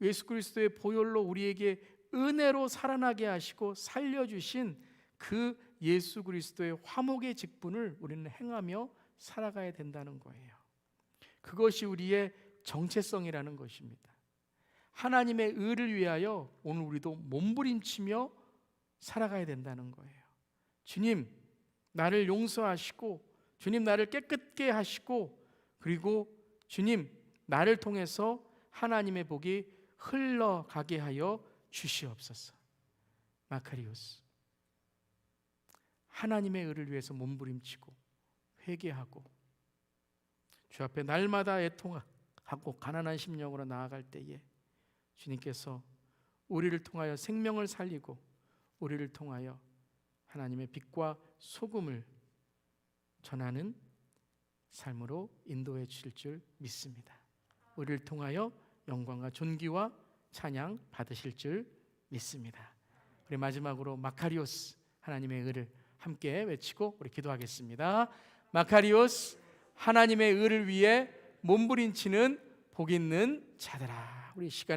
예수 그리스도의 보혈로 우리에게 은혜로 살아나게 하시고 살려주신 그 예수 그리스도의 화목의 직분을 우리는 행하며 살아가야 된다는 거예요. 그것이 우리의 정체성이라는 것입니다. 하나님의 의를 위하여 오늘 우리도 몸부림치며 살아가야 된다는 거예요. 주님, 나를 용서하시고 주님, 나를 깨끗게 하시고 그리고 주님, 나를 통해서 하나님의 복이 흘러가게 하여 주시옵소서. 마카리오스, 하나님의 의를 위해서 몸부림치고 회개하고 주 앞에 날마다 애통하고 가난한 심령으로 나아갈 때에 주님께서 우리를 통하여 생명을 살리고 우리를 통하여 하나님의 빛과 소금을 전하는 삶으로 인도해 주실 줄 믿습니다. 우리를 통하여 영광과 존귀와 찬양 받으실 줄 믿습니다. 우리 마지막으로 마카리오스, 하나님의 의를 함께 외치고 우리 기도하겠습니다. 마카리오스, 하나님의 의를 위해 몸부림치는 복 있는 자들아. 우리 시간에